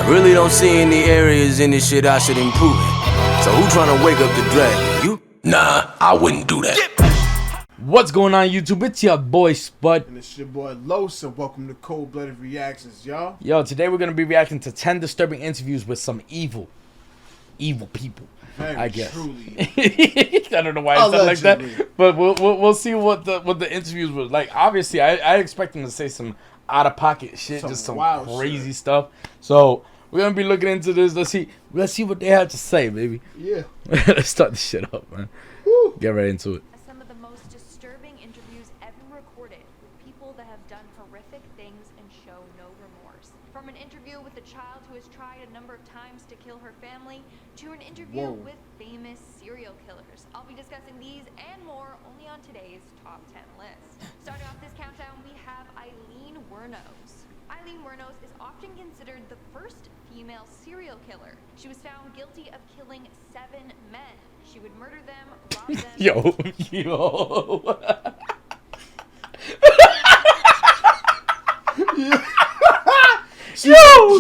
I really don't see any areas in this shit I should improve in. So who trying to wake up the dragon? You? Nah, I wouldn't do that. What's going on, YouTube? It's your boy Spud. And it's your boy Los, and welcome to Cold Blooded Reactions, y'all. Yo, today we're going to be reacting to 10 disturbing interviews with some evil people. Very I guess. Truly. I don't know why I said like that, but we'll see what the interviews were like. Obviously, I expect them to say some out of pocket shit, just some crazy stuff. So we're gonna be looking into this. Let's see what they have to say, baby. Yeah. Let's start this shit up, man. Woo. Get right into it. Some of the most disturbing interviews ever recorded with people that have done horrific things and show no remorse. From an interview with a child who has tried a number of times to kill her family, to an interview with famous serial killers. I'll be discussing these and more only on today's Top 10 list. Starting off this countdown, we have Eileen Wuornos. Eileen Wuornos is often considered the first female serial killer. She was found guilty of killing 7 men. She would murder them, rob them... Yo. She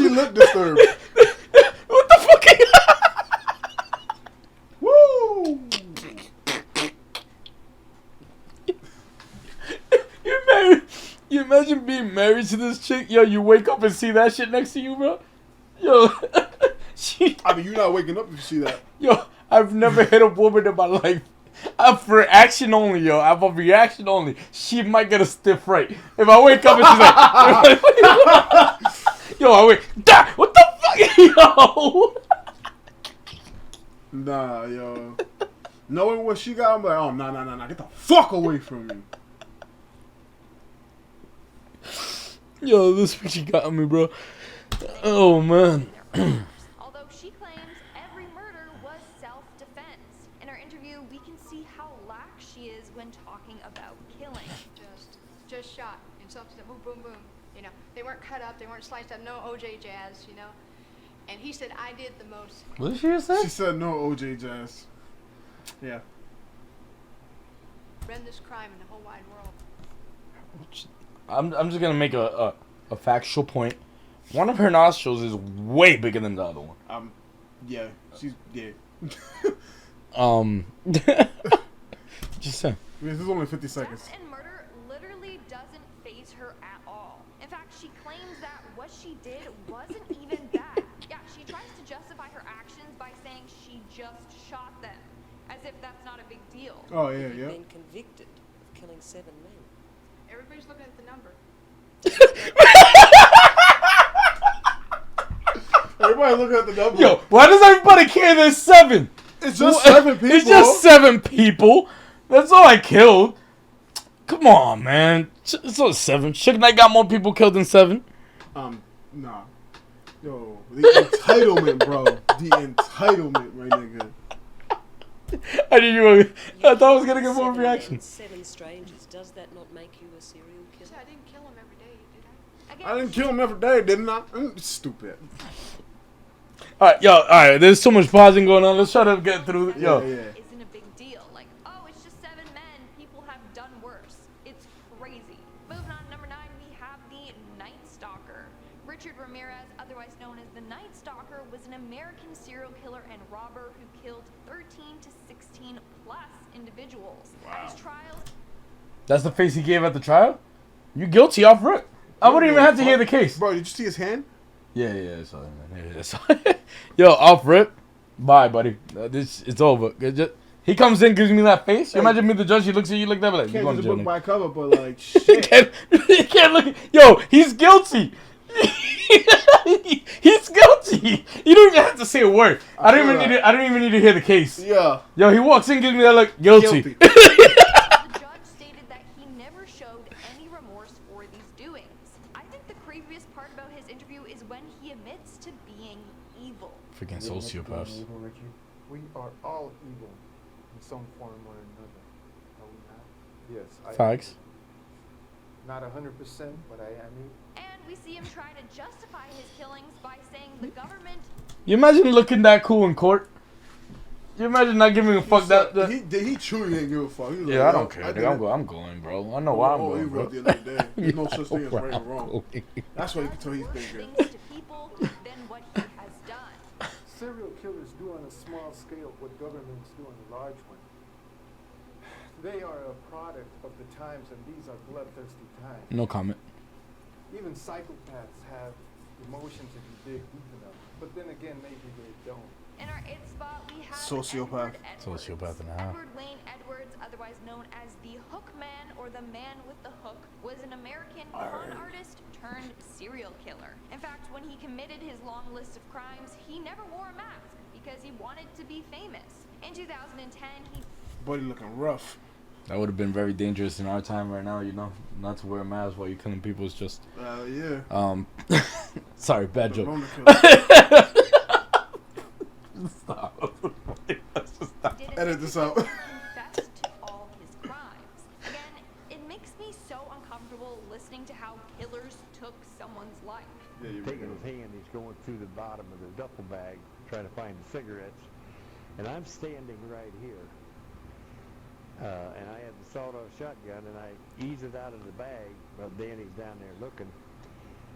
looked disturbed. What the fuck? Woo! You imagine being married to this chick? Yo, you wake up and see that shit next to you, bro? Yo. I mean, you're not waking up if you see that. Yo, I've never hit a woman in my life. I'm for action only, yo. I'm a reaction only. She might get a stiff right. If I wake up and she's like... Yo, I wake... What the fuck? Yo! Nah, yo. Knowing what she got, I'm like, oh, nah. Get the fuck away from me. Yo, this bitch got me, bro. Oh, man. Although she claims every murder was self-defense. In our interview, we can see how lax she is when talking about killing. Just shot in self-defense. Boom, boom, boom. You know, they weren't cut up, they weren't sliced up. No OJ jazz, you know. And he said, I did the most. What did she just say? She said no OJ jazz. Yeah. Horrendous crime in the whole wide world. I'm just gonna make a factual point. One of her nostrils is way bigger than the other one. Yeah, she's Just saying. This is only 50 seconds. Theft and murder literally doesn't faze her at all. In fact, she claims that what she did wasn't even bad. Yeah, she tries to justify her actions by saying she just shot them, as if that's not a big deal. Oh yeah. Been convicted of killing 7 men. Everybody's looking at the number. Everybody looking at the number. Yo, why does everybody care there's 7? It's just 7 people. It's just 7 people. That's all I killed. Come on, man. It's not 7. Chick Knight got more people killed than 7. Nah. Yo, the entitlement, bro. The entitlement, my nigga. I thought I was gonna get more 7 reactions. 7 strangers. Does that not make you a serial killer? I didn't kill him every day, did I? Again, I didn't kill him every day, didn't I? Stupid. Alright, there's so much pausing going on. Let's try to get through it. Yo. Yeah. isn't a big deal. Like, oh, it's just 7 men. People have done worse. It's crazy. Moving on to number 9, we have the Night Stalker. Richard Ramirez, otherwise known as the Night Stalker, was an American serial killer and robber who killed 13 to 16 plus individuals. At his trial, That's the face he gave at the trial? You guilty off rip. I wouldn't even have to hear the case. Bro, did you see his hand? Yeah, I saw it, man. Yo, off rip. Bye, buddy. It's over. He comes in, gives me that face. You imagine me, the judge, he looks at you like that, but like, Can't you going judge to a jail. book by cover, but like, shit. He can't look. Yo, he's guilty. He's guilty. You don't even have to say a word. I don't even need to hear the case. Yeah. Yo, he walks in, gives me that look. Guilty. the judge stated that he never showed any remorse for these doings. I think the creepiest part about his interview is when he admits to being evil. Freaking sociopaths. Evil, Richie. We are all evil in some form or another. Are we not? Yes. Facts. Not 100%, but I am evil. And we see him try to justify his killings by saying the government... You imagine looking that cool in court? You imagine not giving a fuck that... He truly didn't give a fuck. He was Yeah, like, I don't care. I'm going, bro. I know why I'm going, he bro. wrote the other day. There's no such thing as right or wrong. Going. That's why you can tell he's been things good. to people than what he has done. Serial killers do on a small scale what governments do on a large one. They are a product of the times, and these are bloodthirsty times. No comment. Even psychopaths have emotions if you dig deep enough. But then again, maybe they don't. In our 8th spot, we have Sociopath. Edward Edwards. Sociopath and a half. Edward Wayne Edwards, otherwise known as the Hook Man or the Man with the Hook, was an American con artist turned serial killer. In fact, when he committed his long list of crimes, he never wore a mask because he wanted to be famous. In 2010, he Buddy looking rough. That would have been very dangerous in our time right now, you know, not to wear a mask while you're killing people is just. Yeah. Sorry, bad The joke. Rona killer. Stop. Edit this out. confessed to all his crimes. Again, it makes me so uncomfortable listening to how killers took someone's life. Yeah, you Taking his hand, he's going through the bottom of the duffel bag, trying to find the cigarettes. And I'm standing right here. And I have the sawed-off shotgun, and I ease it out of the bag, but Danny's down there looking.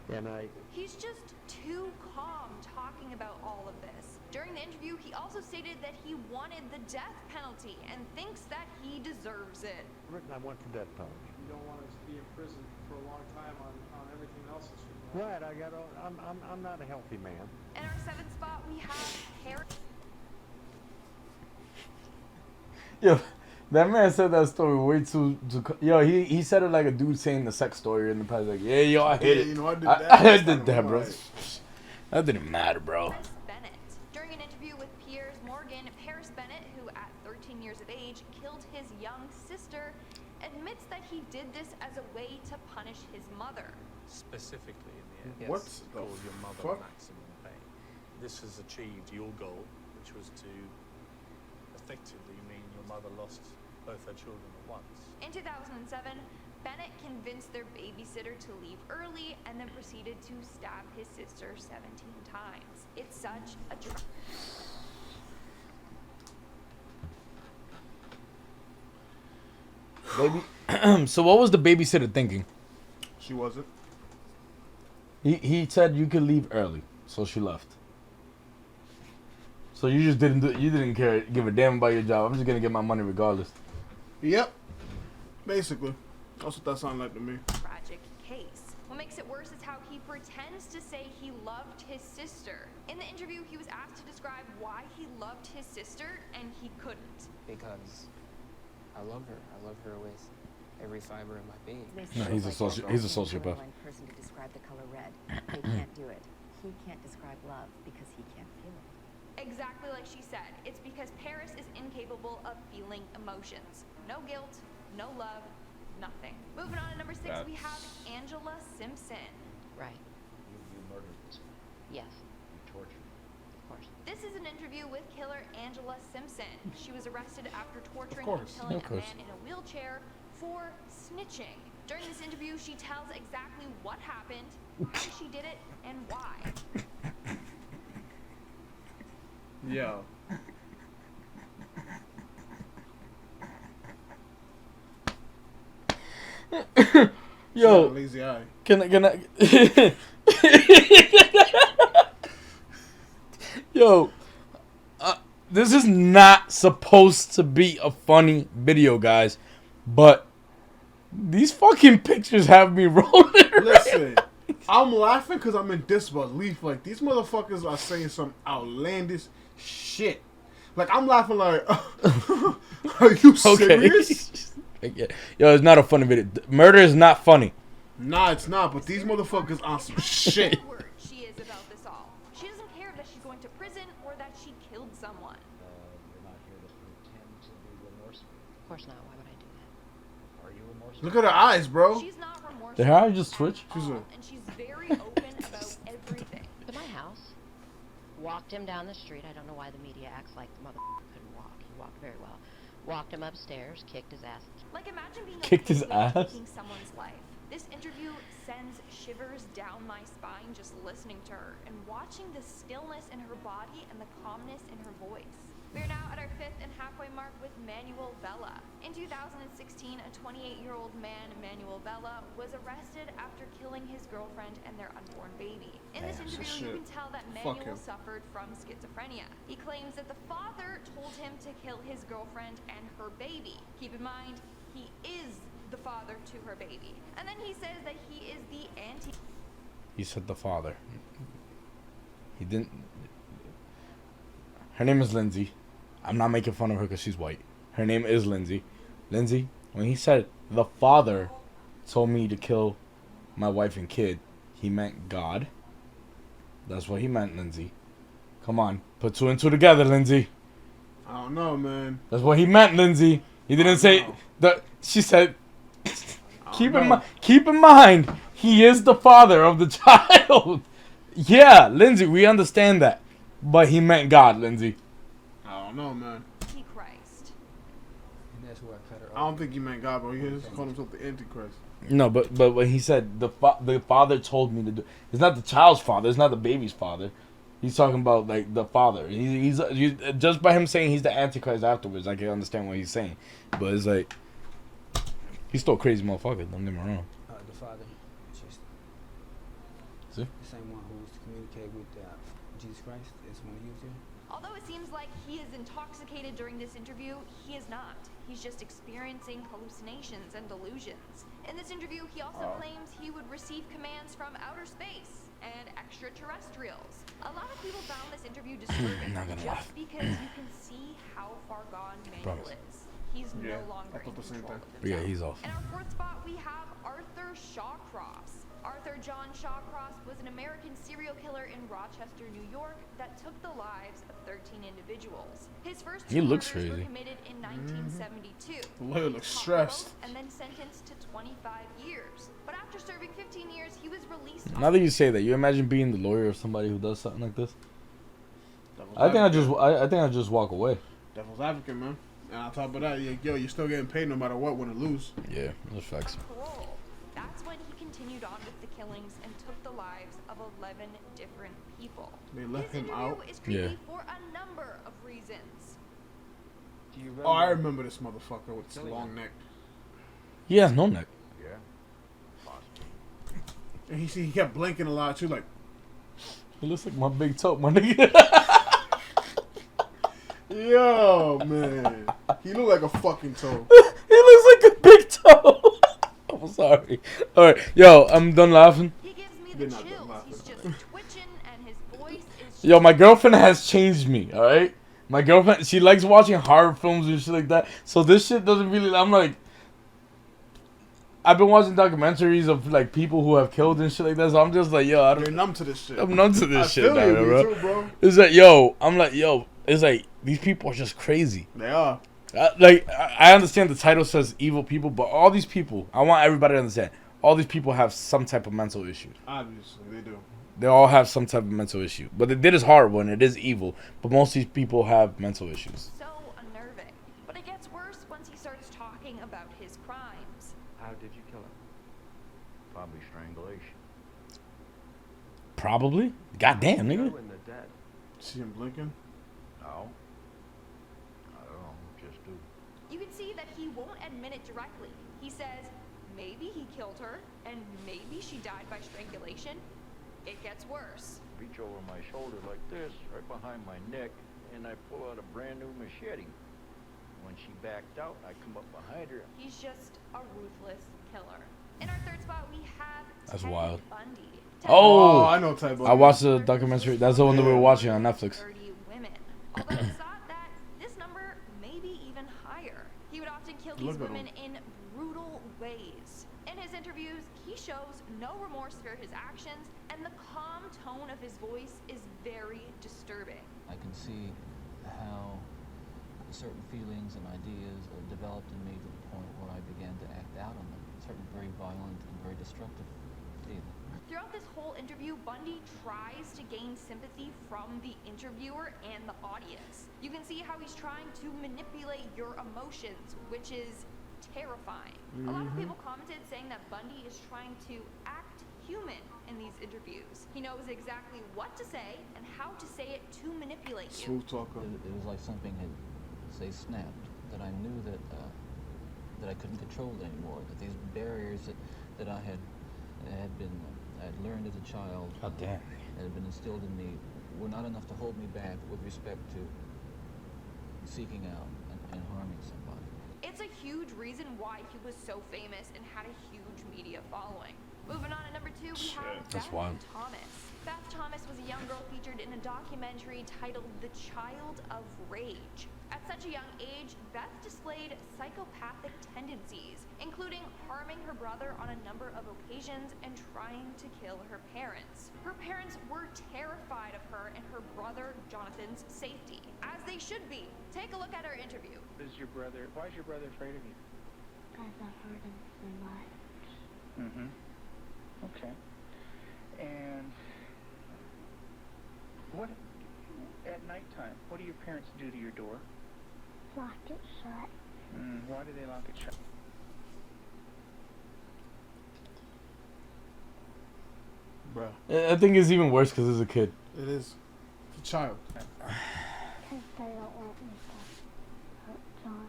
And He's just too calm talking about all of this. During the interview, he also stated that he wanted the death penalty and thinks that he deserves it. I want the death penalty. You don't want us to be in prison for a long time on everything else that's Right, I'm not a healthy man. In our 7th spot, we have Harry. Yo, that man said that story way too. Yo, he said it like a dude saying the sex story in the past. Like, yeah, yo, I hit it. You know, I did that. I did that, bro. That didn't matter, bro. Paris Bennett. During an interview with Piers Morgan, Paris Bennett, who at 13 years of age killed his young sister, admits that he did this as a way to punish his mother. Specifically in the end. What Yes, the cause your mother fuck? maximum pain. This has achieved your goal, which was to effectively mean your mother lost both her children at once. In 2007, Bennett convinced their babysitter to leave early and then proceeded to stab his sister 17 times. It's such a Baby. So what was the babysitter thinking? She wasn't. He said you could leave early, so she left. So you just didn't care, give a damn about your job. I'm just gonna get my money regardless. Yep. Basically. That's what that sounded like to me. tragic case. What makes it worse is how he pretends to say he loved his sister. In the interview, he was asked to describe why he loved his sister, and he couldn't. Because I love her. I love her with every fiber of my being. No, he's a sociopath. One person to describe the color red. They can't do it. He can't describe love because he can't feel it. Exactly like she said, it's because Paris is incapable of feeling emotions. No guilt, no love, nothing. Moving on to number 6, we have Angela Simpson. Right. You murdered this man. Yes. You tortured him. Of course. This is an interview with killer Angela Simpson. She was arrested after torturing Of and course. killing Of a course. man in a wheelchair for snitching. During this interview, she tells exactly what happened, how she did it, and why. Yo. She got a Yo, lazy eye. can I? Yo, this is not supposed to be a funny video, guys, but these fucking pictures have me rolling. Listen, I'm laughing because I'm in disbelief. Like, these motherfuckers are saying some outlandish shit. Like, I'm laughing like, are you serious? Okay. Yo, it's not a funny video. Murder is not funny. Nah, it's not, but these motherfuckers on some shit. Word she is about this all. She doesn't care that she's going to prison or that she killed someone. You're not here to pretend to be remorseful. Of course not. Why would I do that? Are you remorseful? Look at her eyes, bro. She's not remorseful. Did her eyes just switch? at She's all, a- and she's very open about everything. To my house. Walked him down the street. I don't know why the media acts like the motherfucker couldn't walk. He walked very well. Walked him upstairs, kicked his ass. Like, imagine being Kicked okay his with ass? taking someone's life. This interview sends shivers down my spine just listening to her and watching the stillness in her body and the calmness in her voice. We are now at our 5th and halfway mark with Manuel Vela. In 2016, a 28-year-old man, Manuel Vela, was arrested after killing his girlfriend and their unborn baby. In this interview, you can tell that Manuel suffered from schizophrenia. He claims that the father told him to kill his girlfriend and her baby. Keep in mind, he is the father to her baby. And then he says that he is the anti... He said the father. He didn't... Her name is Lindsay. I'm not making fun of her because she's white. Her name is Lindsay. Lindsay, when he said the father told me to kill my wife and kid, he meant God. That's what he meant, Lindsay. Come on, put two and two together, Lindsay. I don't know, man. That's what he meant, Lindsay. He didn't say that. She said, keep in mind, he is the father of the child. Yeah, Lindsay, we understand that. But he meant God, Lindsay. I don't know, man. Christ. And that's where I cut her I don't think he meant God, bro. He just called himself the Antichrist. No, but when he said the father told me to do, it's not the child's father. It's not the baby's father. He's talking about like the father. He's just by him saying he's the Antichrist afterwards, I can understand what he's saying. But it's like he's still a crazy motherfucker. Don't get me wrong. The father, just See? the same one who was to communicate with Jesus Christ is one he used here. Although it seems like he is intoxicated during this interview, he is not. He's just experiencing hallucinations and delusions. In this interview, he also claims he would receive commands from outer space and extraterrestrials. A lot of people found this interview disturbing just because you can see how far gone Manuel is. He's no longer in control of himself. Yeah, he's off. In our fourth spot, we have Arthur Shawcross. Arthur John Shawcross was an American serial killer in Rochester, New York, that took the lives of 13 individuals. His first two murders were committed in 1972. The lawyer looks stressed. And then sentenced to 25 years. But after serving 15 years, he was released. Now that you say that, you imagine being the lawyer of somebody who does something like this? I think I just walk away. Devil's advocate, man. And on top of that, you're still getting paid no matter what, win or lose. Yeah, that's facts. Parole. That's when he continued on with the killings and took the lives of 11 different people. They left His him out. is creepy for a number of reasons. Do you Oh, I remember this motherfucker with his long neck. He has no neck. Yeah. And he kept blinking a lot too, like. He looks like my big toe, my nigga. Yo, man. He look like a fucking toe. He looks like a big toe. I'm sorry. Alright, yo, I'm done laughing. He gives me the chills. He's just twitching and his voice is... Yo, my girlfriend has changed me, alright? My girlfriend, she likes watching horror films and shit like that. So this shit doesn't really, I'm like... I've been watching documentaries of like people who have killed and shit like that. So I'm just like, yo, I don't... You're numb to this shit. I'm numb to this shit, feel you, bro. too, bro. It's like, yo, I'm like, yo, it's like, these people are just crazy. They are. I understand the title says evil people, but all these people, I want everybody to understand, all these people have some type of mental issue. Obviously, they do. They all have some type of mental issue. But it is horrible and it is evil, but most of these people have mental issues. So unnerving. But it gets worse once he starts talking about his crimes. How did you kill him? Probably strangulation. Probably? Goddamn, nigga. When they're dead. See him blinking? No. I don't know. Just do. You can see that he won't admit it directly. He says, maybe he killed her, and maybe she died by strangulation. It gets worse. Reach over my shoulder like this, right behind my neck, and I pull out a brand new machete. When she backed out, I come up behind her. He's just a ruthless killer. In our third spot, we have That's Ted wild. Bundy. Oh, I know Ted Bundy. I watched the documentary. That's the one that we were watching on Netflix. 30 women. Although it's thought that this number may be even higher. He would often kill these women in brutal ways. In his interviews, he shows no remorse for his actions, and the calm tone of his voice is very disturbing. I can see how certain feelings and ideas developed in me to the point where I began to act out on them. Certain very violent and very destructive feelings. Throughout this whole interview, Bundy tries to gain sympathy from the interviewer and the audience. You can see how he's trying to manipulate your emotions, which is terrifying. A lot of people commented saying that Bundy is trying to act human in these interviews. He knows exactly what to say and how to say it to manipulate you. Smooth talker. It was like something had, say, snapped. That I knew that I couldn't control it anymore. That these barriers that I had learned as a child, God damn, that had been instilled in me, were not enough to hold me back with respect to seeking out and harming somebody. It's a huge reason why he was so famous and had a huge media following. Moving on to number 2, we have Beth Thomas. Beth Thomas was a young girl featured in a documentary titled The Child of Rage. At such a young age, Beth displayed psychopathic tendencies, including harming her brother on a number of occasions and trying to kill her parents. Her parents were terrified of her and her brother Jonathan's safety, as they should be. Take a look at her interview. Why is your brother afraid of you? Because I've heard him so much. Mm-hmm. Okay. And what, at nighttime, what do your parents do to your door? Lock it shut. Why do they lock it shut? Bruh. I think it's even worse because it's a kid. It is. It's a child. Because they don't want me to hurt John.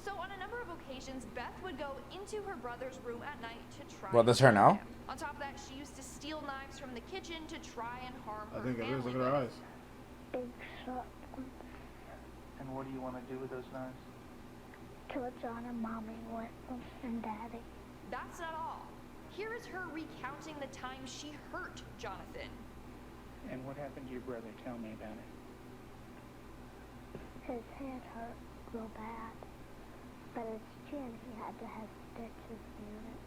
So on a number of occasions, Beth would go into her brother's room at night to try. Well, that's her now? him. On top of that, she used to steal knives from the kitchen to try and harm her I think it family. is. Look at her eyes. Big shot. And what do you want to do with those knives? Kill John and Mommy with them and Daddy. That's not all. Here is her recounting the time she hurt Jonathan. And what happened to your brother? Tell me about it. His head hurt real bad. But his chin, he had to have stitches in it.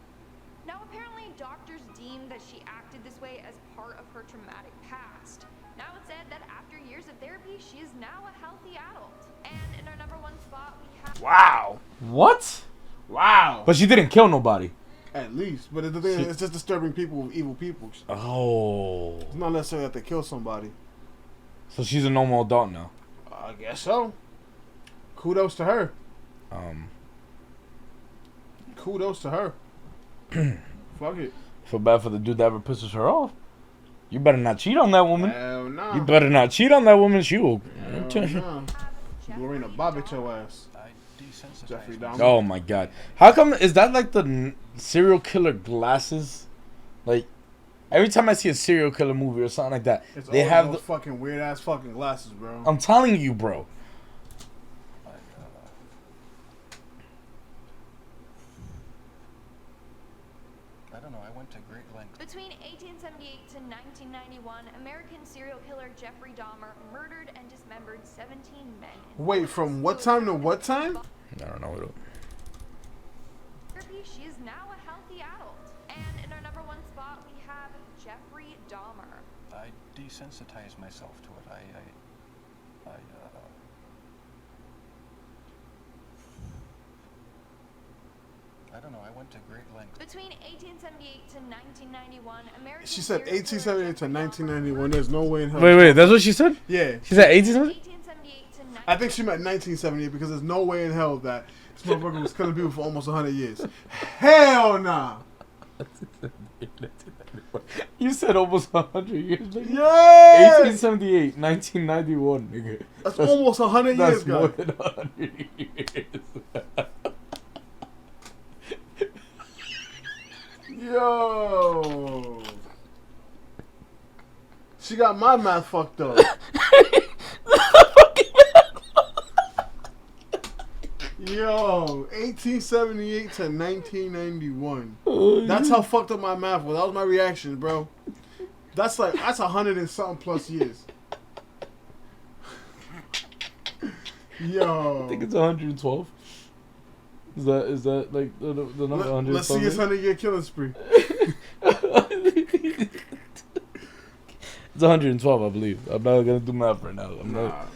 Now, apparently, doctors deemed that she acted this way as part of her traumatic past. Now it's said that after years of therapy, she is now a healthy adult. And in our number 1 spot, we have... Wow. What? Wow. But she didn't kill nobody. At least. But the thing, it's just disturbing people with evil people. Oh. It's not necessarily that they kill somebody. So she's a normal adult now. I guess so. Kudos to her. Kudos to her. Fuck it. Feel bad for the dude that ever pisses her off. You better not cheat on that woman. Hell no. You better not cheat on that woman. She will. Hell no. Lorena Bobbitt your ass. Jeffrey Dahmer. Oh my god. How come, is that like the serial killer glasses? Like, every time I see a serial killer movie or something like that, It's they always have those the fucking weird ass fucking glasses, bro. I'm telling you, bro. I don't know. I went to great lengths. Between 1878 to 1991, American serial killer Jeffrey Dahmer murdered and dismembered 17 men. Wait, from what time to what time? I don't know. She is now a healthy adult. And in our number 1 spot, we have Jeffrey Dahmer. I desensitized myself to it. I don't know. I went to great lengths. Between 1878 to 1991, American She said serial killer 1878 to 1991. There's no way in hell. Wait, that's what she said? Yeah. She said 1878? 1878 to 19... I think she meant 1978 because there's no way in hell that this motherfucker was killing people for almost 100 years. Hell nah. You said almost 100 years, nigga. Yeah. 1878, 1991, nigga. That's almost 100 years, That's more guys. than 100 years. Yo. She got my math fucked up. Yo, 1878 to 1991. That's how fucked up my math was. That was my reaction, bro. That's 100 and something plus years. Yo. I think it's 112. Is that like the number 100? Let's see his 100-year killing spree. It's 112, I believe. I'm not gonna do math right now. I'm not.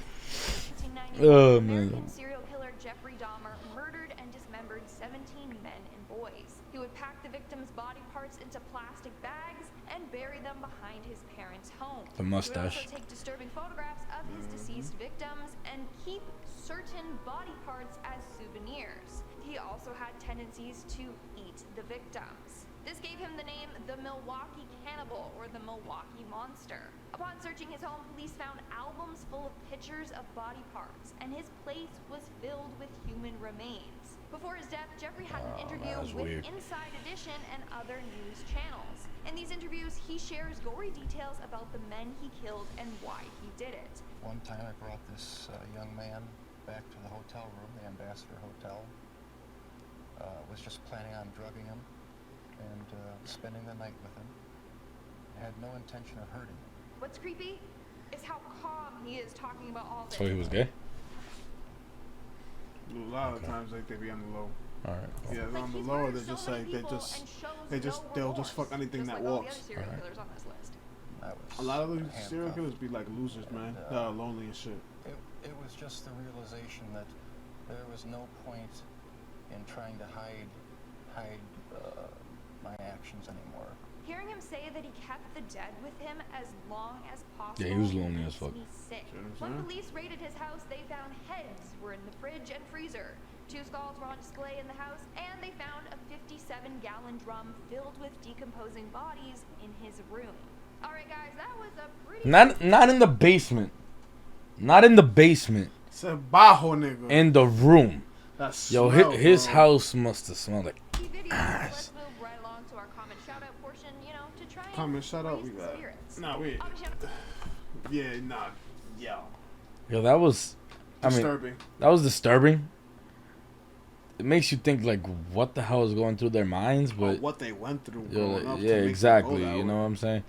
Oh man. American serial killer Jeffrey Dahmer murdered and dismembered 17 men and boys. He would pack the victims' body parts into plastic bags and bury them behind his parents' home. The mustache. He would also take disturbing photographs of his deceased victims and keep certain body parts as souvenirs. He also had tendencies to eat the victims. This gave him the name the Milwaukee Cannibal or the Milwaukee Monster. Upon searching his home, police found albums full of pictures of body parts, and his place was filled with human remains. Before his death, Jeffrey had an interview with Inside Edition and other news channels. In these interviews, he shares gory details about the men he killed and why he did it. One time I brought this young man back to the hotel room, the Ambassador Hotel. Was just planning on drugging him and spending the night with him. I had no intention of hurting him. What's creepy is how calm he is talking about all this. So he was gay? A lot of times like they be on the low. All right. Cool. Yeah, on the low they're just like they'll just fuck anything that walks. A lot of these serial killers be like losers, man. Lonely and shit. It was just the realization that there was no point in trying to hide my actions anymore. Hearing him say that he kept the dead with him as long as possible. Yeah, he was lonely as fuck. Sick. When police raided his house, they found heads were in the fridge and freezer. 2 skulls were on display in the house, and they found a 57-gallon drum filled with decomposing bodies in his room. All right, guys, that was a pretty. Not in the basement. Not in the basement. It's a bajo nigga. In the room. That's yo, his house must have smelled like Let's ass. move right along to our comment shout-out portion, you know, to try and Comment shout-out, we got. Nah, wait. Yeah, nah. Yo, that was. Disturbing. That was disturbing. It makes you think like what the hell is going through their minds, but what they went through. Yeah, exactly. You know what I'm saying?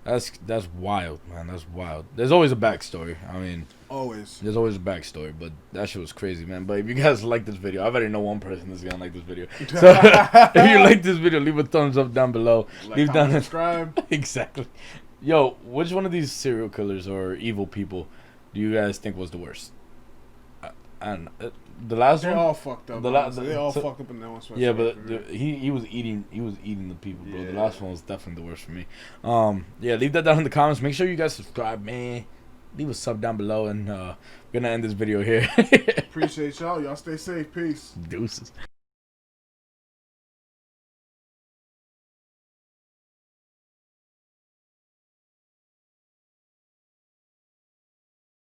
That's wild, man. That's wild. There's always a backstory. I mean, there's always a backstory, but that shit was crazy, man. But if you guys like this video, I already know one person that's gonna like this video. So if you like this video, leave a thumbs up down below. Leave down subscribe. Exactly. Yo, which one of these serial killers or evil people do you guys think was the worst? And the last one. They all fucked up. They all fucked up in that one. Yeah, but he was eating the people, bro. Yeah. The last one was definitely the worst for me. Yeah, leave that down in the comments. Make sure you guys subscribe, man. Leave a sub down below, and we're gonna end this video here. Appreciate y'all. Y'all stay safe. Peace. Deuces.